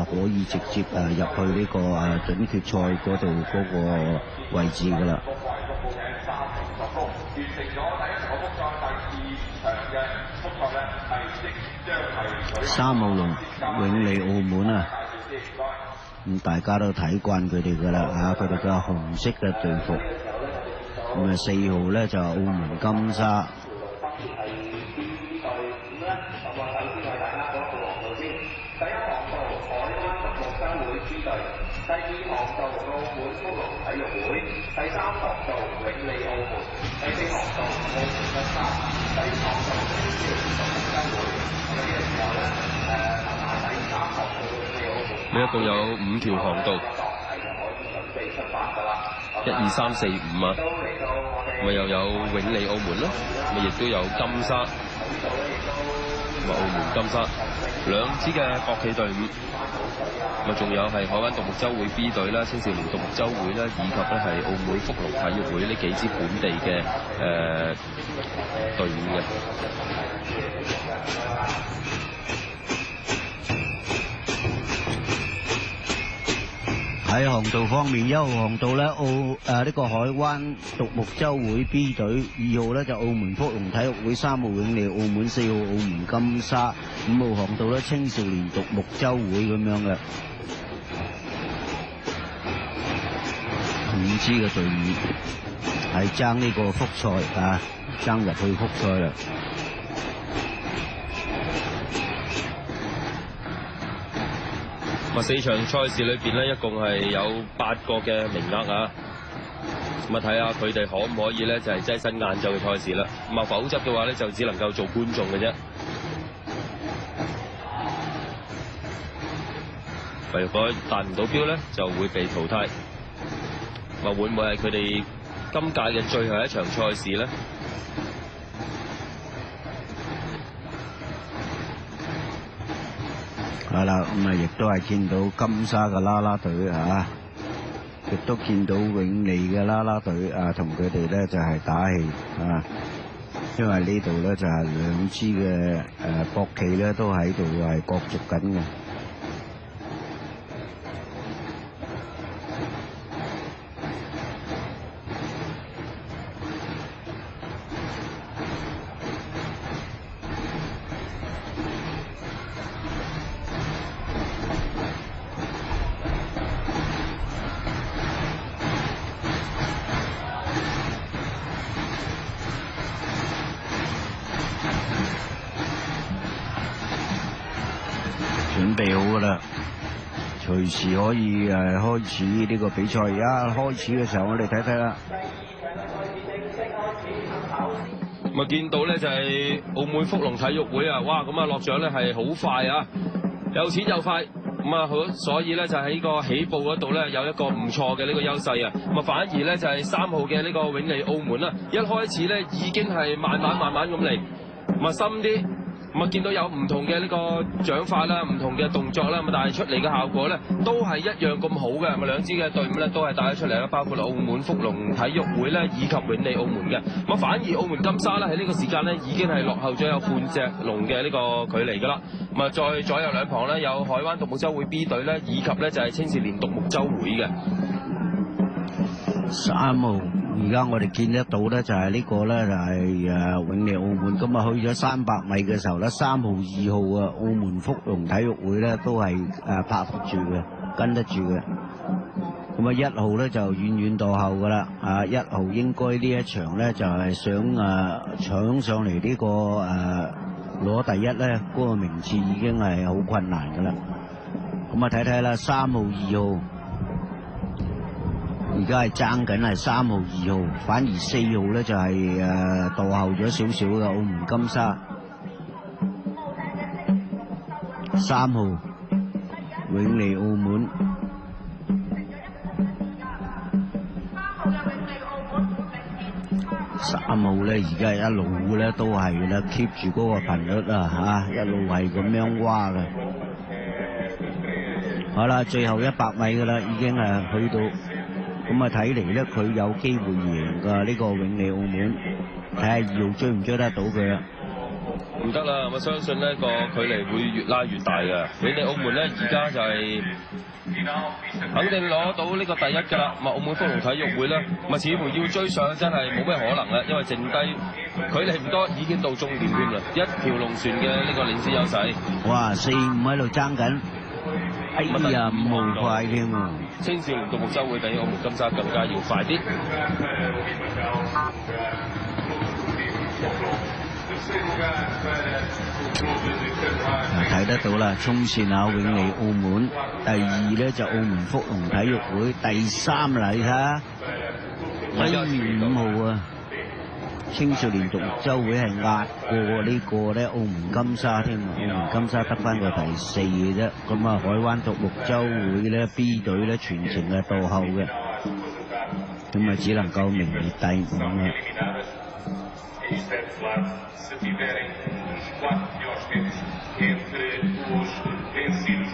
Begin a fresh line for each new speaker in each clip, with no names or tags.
可以直接入去呢個準決賽嗰度嗰個位置㗎啦。3號龍永利澳門啊，咁大家都睇慣佢哋㗎啦佢哋嘅紅色嘅隊服。咁4號咧就澳門金沙。
第2航道澳門福隆體育會，第3航道永利澳門，第4航道澳門金沙，第5航道青少年獨木舟會。咁呢個時候咧，同埋第3航道永利澳門。
呢一共有5條航道，1、2、3、4、5啊，咁又有永利澳門啦，咁亦都有金沙，咁澳門金沙兩支嘅國企隊伍。咁仲有係海灣獨木舟會 B 隊啦、青少年獨木舟會啦，以及咧係澳門福隆體育會呢幾支本地嘅隊伍嘅。
喺航道方面，1號航道咧呢個海灣獨木舟會 B 隊，2號咧就澳門福隆體育會，3號永利澳門，4號澳門金沙，5號航道咧青少年獨木舟會咁樣嘅。5支嘅隊伍係爭呢個複賽爭入去複賽啦。
4場賽事裏邊咧，一共係有8個嘅名額啊。咁睇下佢哋可唔可以咧，就係躋身晏晝嘅賽事啦。咁否則嘅話咧，就只能夠做觀眾嘅啫。如果達唔到標咧，就會被淘汰。會唔會係佢哋今屆嘅最後一場賽事咧？
係啦，咁亦都係見到金沙嘅啦啦隊亦都見到永利嘅啦啦隊同佢哋咧就係打氣因為呢度咧就係兩支嘅國旗咧都喺度係角逐緊嘅。準備好噶啦，隨時可以開始呢個比賽。而家開始嘅時候，我哋睇睇啦。
咁見到咧就係澳門福隆體育會啊，哇！咁落獎咧係好快啊，有錢又快。咁所以咧就喺個起步嗰度咧有一個唔錯嘅呢個優勢啊。咁反而咧就係3號嘅呢個永利澳門啦，一開始咧已經係慢慢咁嚟，深啲。見到有唔同嘅呢個獎法啦，唔同嘅動作啦，但係出嚟嘅效果咧都係一樣咁好嘅。兩支嘅隊伍咧都係帶咗出嚟啦，包括澳門福隆體育會咧以及永利澳門嘅。反而澳門金沙咧喺呢個時間咧已經係落後咗有半隻龍嘅呢個距離㗎啦。再左右兩旁咧有海灣獨木舟會 B 隊咧，以及咧就係青少年獨木舟會嘅。
3號。而家我哋見得到咧，就係呢個咧就係永利澳門。咁去咗300米嘅時候咧，3號、2號澳門福隆體育會咧都係拍住嘅，跟得住嘅。咁1號咧就遠遠墮後噶啦。1號應該呢一場咧就係想搶上嚟呢個攞第一咧，嗰個名次已經係好困難噶啦。咁睇睇啦，3號、2號。而家係爭緊係3號、2號，反而4號咧就係墮後咗少少嘅澳門金沙。3號永利澳門，3號咧而家一路咧都係咧 keep 住嗰個頻率一路係咁樣挖嘅。好啦，最後100米㗎啦，已經係去到。咁睇嚟咧，佢有機會贏㗎呢個永利澳門，睇下2號追唔追得到佢啦。
唔得啦，我相信呢個距離會越拉越大嘅。永利澳門呢，而家就係肯定攞到呢個第一㗎啦。咁澳門福隆體育會呢，咁似乎要追上真係冇咩可能啦，因為剩低距離唔多，已經到終點添啦，一條龍船嘅呢個領先優勢。
哇，4-5喺度爭緊，哎呀，5號快添喎！
青少年獨木舟會比澳門金沙更加要快啲。
睇得到啦，衝線啊，永利澳門，第2咧就澳門福隆體育會，第3啦，你睇下，5號啊，青少年獨木舟會係壓過呢個咧澳門金沙添啊，澳門金沙得翻個第4嘅啫，咁啊海灣獨木舟會咧 B 隊咧全程係墮後嘅，咁啊只能夠名列第5啦。
Se tiverem os 4 melhores tempos entre os vencidos.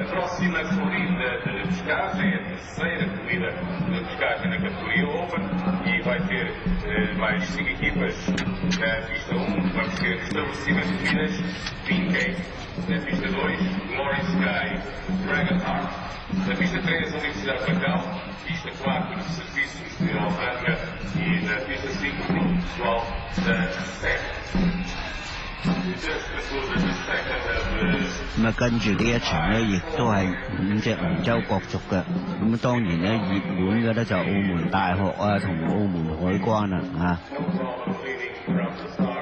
A próxima corrida de pescagem é a terceira corrida de pescagem na categoria Open e vai ter mais 5 equipas. Na pista 1 vamos ter estabelecimento de Minas, Pinkey. Na pista 2, Glory Sky, Dragon Heart. Na pista 3, Universidade de Macau. Pista 4, Serviços de Alfândega. E na pista 5, Grupo Pessoal da SEC.
咁啊，跟住呢一場咧，亦都係5隻龍舟角逐嘅。咁當然咧，熱門嘅咧就澳門大學啊，同澳門海關啊，嚇。